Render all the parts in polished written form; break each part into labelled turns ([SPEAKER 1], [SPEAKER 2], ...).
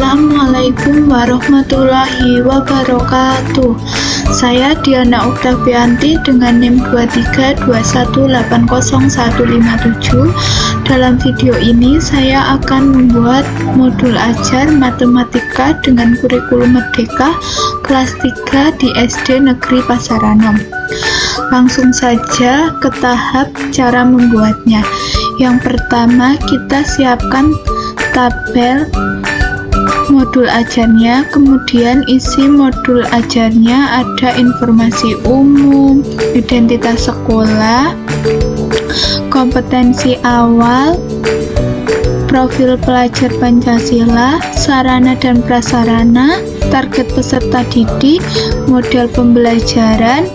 [SPEAKER 1] Assalamualaikum warahmatullahi wabarakatuh. Saya Diana Oktavianti dengan NIM 2321801557. Dalam video ini saya akan membuat modul ajar matematika dengan kurikulum Merdeka kelas 3 di SD Negeri Pasaranom. Langsung saja ke tahap cara membuatnya. Yang pertama, kita siapkan tabel modul ajarnya, kemudian isi modul ajarnya ada informasi umum, identitas sekolah, kompetensi awal, profil pelajar Pancasila, sarana dan prasarana, target peserta didik, model pembelajaran.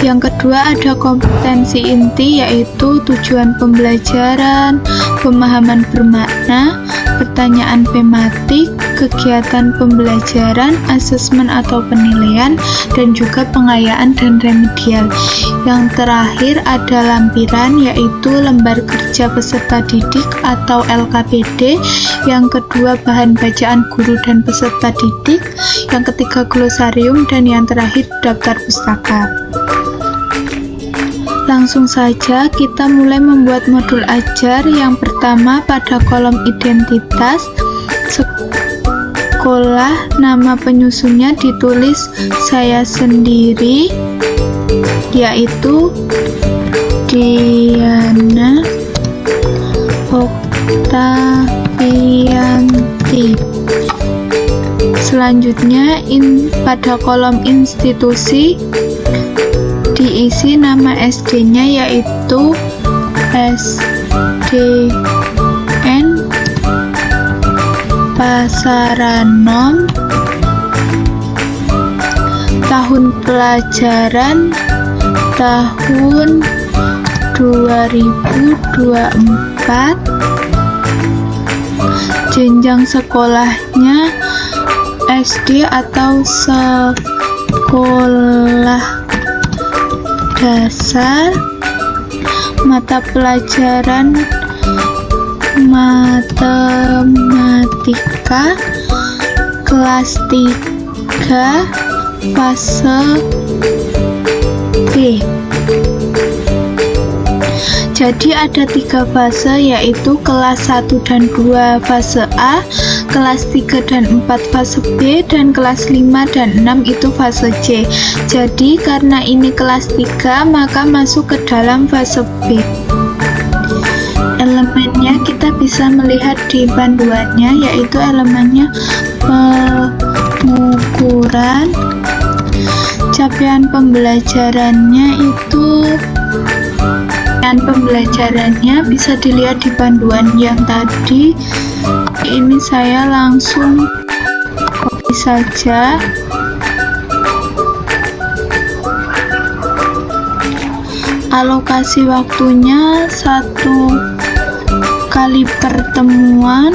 [SPEAKER 1] Yang kedua ada kompetensi inti, yaitu tujuan pembelajaran, pemahaman bermakna, pertanyaan tematik, kegiatan pembelajaran, asesmen atau penilaian, dan juga pengayaan dan remedial. Yang terakhir ada lampiran, yaitu lembar kerja peserta didik atau LKPD. Yang kedua bahan bacaan guru dan peserta didik. Yang ketiga glosarium, dan yang terakhir daftar pustaka. Langsung saja kita mulai membuat modul ajar. Yang pertama, pada kolom identitas sekolah, nama penyusunnya ditulis saya sendiri, yaitu Diana Oktavianti. Selanjutnya pada kolom institusi diisi nama SD-nya, yaitu SDN Pasaranom, tahun pelajaran tahun 2024, jenjang sekolahnya SD atau sekolah dasar, mata pelajaran matematika kelas 3 fase B. Jadi ada 3 fase, yaitu kelas 1 dan 2 fase A, kelas 3 dan 4 fase B, dan kelas 5 dan 6 itu fase C. Jadi karena ini kelas 3, maka masuk ke dalam fase B. Elemennya kita bisa melihat di panduannya, yaitu elemennya pengukuran, capaian pembelajarannya itu bisa dilihat di panduan yang tadi. Ini saya langsung copy saja. Alokasi waktunya 1 kali pertemuan,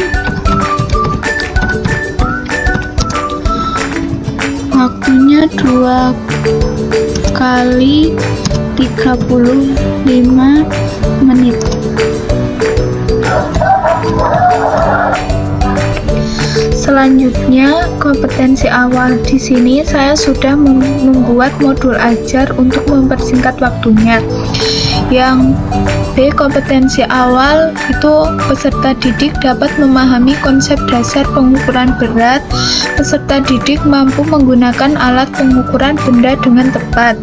[SPEAKER 1] waktunya 2 kali 35 menit. Selanjutnya kompetensi awal. Di sini saya sudah membuat modul ajar untuk mempersingkat waktunya. Yang B, kompetensi awal itu peserta didik dapat memahami konsep dasar pengukuran berat. Peserta didik mampu menggunakan alat pengukuran benda dengan tepat.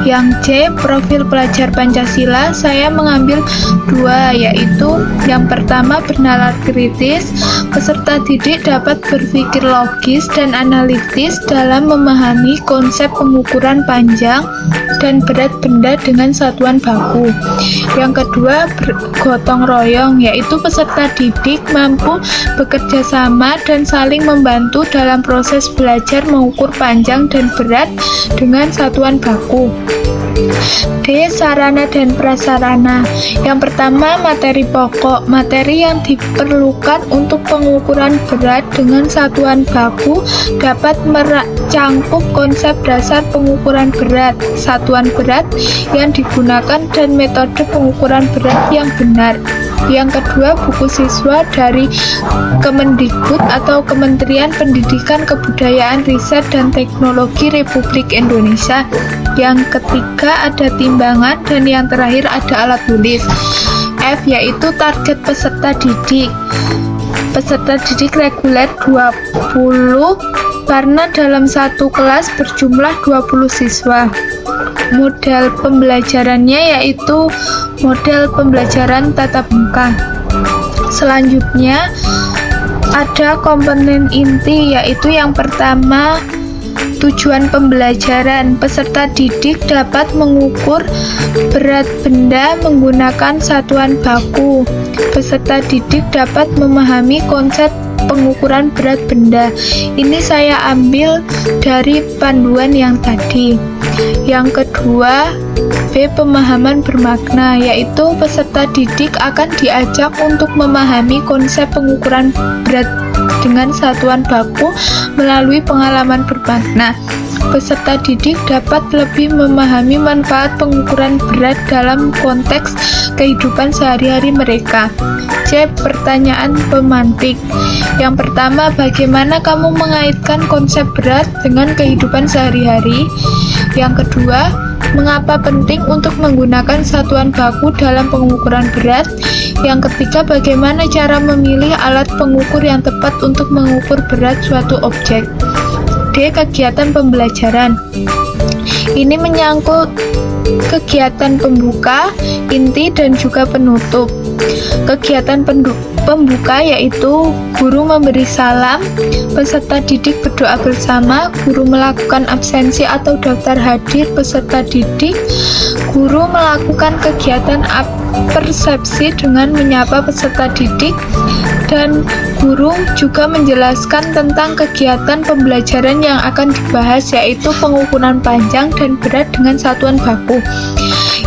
[SPEAKER 1] Yang C, profil pelajar Pancasila, saya mengambil 2, yaitu yang pertama bernalar kritis. Peserta didik dapat berpikir logis dan analitis dalam memahami konsep pengukuran panjang dan berat benda dengan satuan baku. Yang kedua, gotong royong, yaitu peserta didik mampu bekerja sama dan saling membantu dalam proses belajar mengukur panjang dan berat dengan satuan baku. D, sarana dan prasarana. Yang pertama, materi pokok, materi yang diperlukan untuk pengukuran berat dengan satuan baku dapat mencangkup konsep dasar pengukuran berat, satuan berat yang digunakan, dan metode pengukuran berat yang benar. Yang kedua, buku siswa dari Kemendikbud atau Kementerian Pendidikan, Kebudayaan, Riset, dan Teknologi Republik Indonesia. Yang ketiga ada timbangan, dan yang terakhir ada alat tulis. F yaitu target peserta didik. Peserta didik reguler 20 karena dalam satu kelas berjumlah 20 siswa. Model pembelajarannya yaitu model pembelajaran tatap muka. Selanjutnya ada komponen inti, yaitu yang pertama tujuan pembelajaran. Peserta didik dapat mengukur berat benda menggunakan satuan baku. Peserta didik dapat memahami konsep pengukuran berat benda. Ini saya ambil dari panduan yang tadi. Yang kedua, B. Pemahaman bermakna, yaitu peserta didik akan diajak untuk memahami konsep pengukuran berat dengan satuan baku melalui pengalaman bermakna. Peserta didik dapat lebih memahami manfaat pengukuran berat dalam konteks kehidupan sehari-hari mereka. C. Pertanyaan pemantik. Yang pertama, bagaimana kamu mengaitkan konsep berat dengan kehidupan sehari-hari? Yang kedua, mengapa penting untuk menggunakan satuan baku dalam pengukuran berat? Yang ketiga, bagaimana cara memilih alat pengukur yang tepat untuk mengukur berat suatu objek? D. Kegiatan pembelajaran. Ini menyangkut kegiatan pembuka, inti, dan juga penutup. Kegiatan pembuka yaitu guru memberi salam, peserta didik berdoa bersama, guru melakukan absensi atau daftar hadir peserta didik, guru melakukan kegiatan persepsi dengan menyapa peserta didik, dan guru juga menjelaskan tentang kegiatan pembelajaran yang akan dibahas, yaitu pengukuran panjang dan berat dengan satuan baku.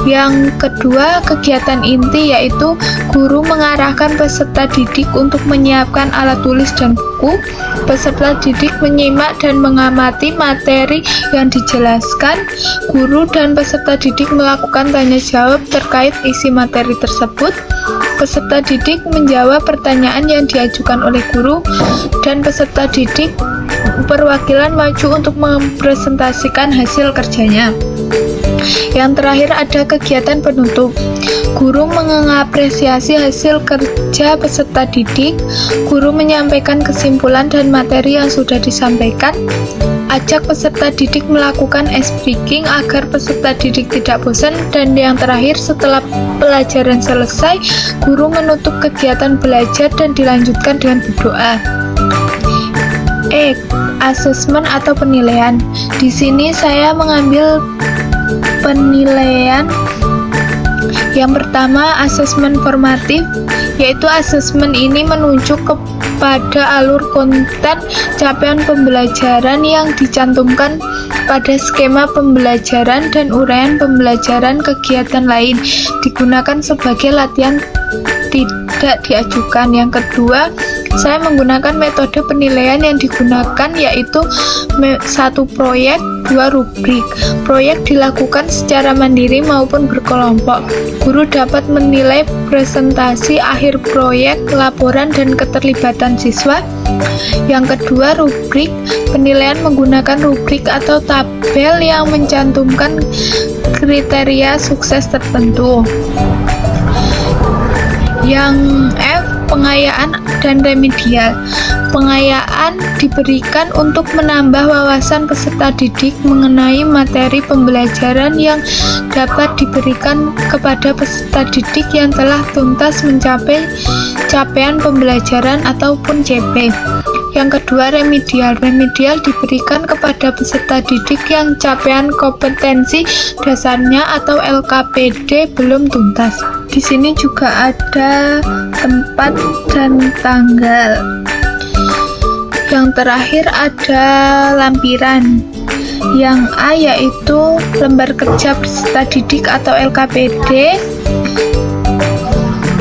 [SPEAKER 1] Yang kedua, kegiatan inti, yaitu guru mengarahkan peserta didik untuk menyiapkan alat tulis dan buku. Peserta didik menyimak dan mengamati materi yang dijelaskan. Guru dan peserta didik melakukan tanya jawab terkait isi materi tersebut. Peserta didik menjawab pertanyaan yang diajukan oleh guru, dan peserta didik perwakilan maju untuk mempresentasikan hasil kerjanya. Yang terakhir ada kegiatan penutup. Guru mengapresiasi hasil kerja peserta didik. Guru menyampaikan kesimpulan dan materi yang sudah disampaikan. Ajak peserta didik melakukan ice breaking agar peserta didik tidak bosan. Dan yang terakhir, setelah pelajaran selesai, guru menutup kegiatan belajar dan dilanjutkan dengan berdoa. E. Asesmen atau penilaian. Di sini saya mengambil penilaian. Yang pertama, asesmen formatif, yaitu asesmen ini menunjuk kepada alur konten capaian pembelajaran yang dicantumkan pada skema pembelajaran dan uraian pembelajaran kegiatan lain, digunakan sebagai latihan tidak diajukan. Yang kedua, saya menggunakan metode penilaian yang digunakan, yaitu 1 proyek, 2 rubrik. Proyek dilakukan secara mandiri maupun berkelompok. Guru dapat menilai presentasi akhir proyek, laporan, dan keterlibatan siswa. Yang kedua, rubrik. Penilaian menggunakan rubrik atau tabel yang mencantumkan kriteria sukses tertentu. Yang F, pengayaan dan remedial. Pengayaan diberikan untuk menambah wawasan peserta didik mengenai materi pembelajaran yang dapat diberikan kepada peserta didik yang telah tuntas mencapai capaian pembelajaran ataupun CP. Yang kedua, remedial. Remedial diberikan kepada peserta didik yang capaian kompetensi dasarnya atau LKPD belum tuntas. Di sini juga ada tempat dan tanggal. Yang terakhir ada lampiran. Yang A yaitu lembar kerja peserta didik atau LKPD.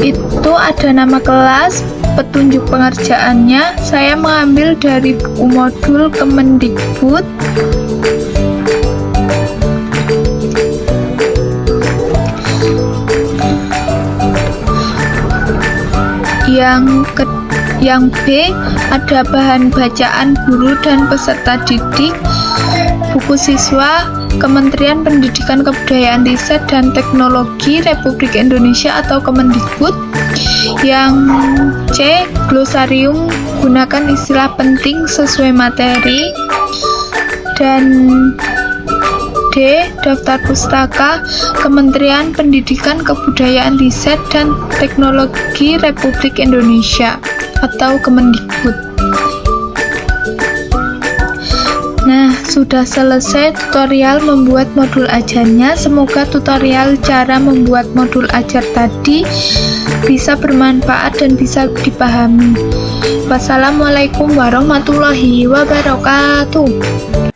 [SPEAKER 1] Itu ada nama kelas, petunjuk pengerjaannya. Saya mengambil dari buku modul Kemendikbud. Yang B, ada bahan bacaan guru dan peserta didik, buku siswa, Kementerian Pendidikan Kebudayaan Riset dan Teknologi Republik Indonesia atau Kemendikbud. Yang C, glosarium, gunakan istilah penting sesuai materi. Dan D, daftar pustaka Kementerian Pendidikan Kebudayaan Riset dan Teknologi Republik Indonesia atau Kemendikbud. Nah, sudah selesai tutorial membuat modul ajarnya. Semoga tutorial cara membuat modul ajar tadi bisa bermanfaat dan bisa dipahami. Wassalamualaikum warahmatullahi wabarakatuh.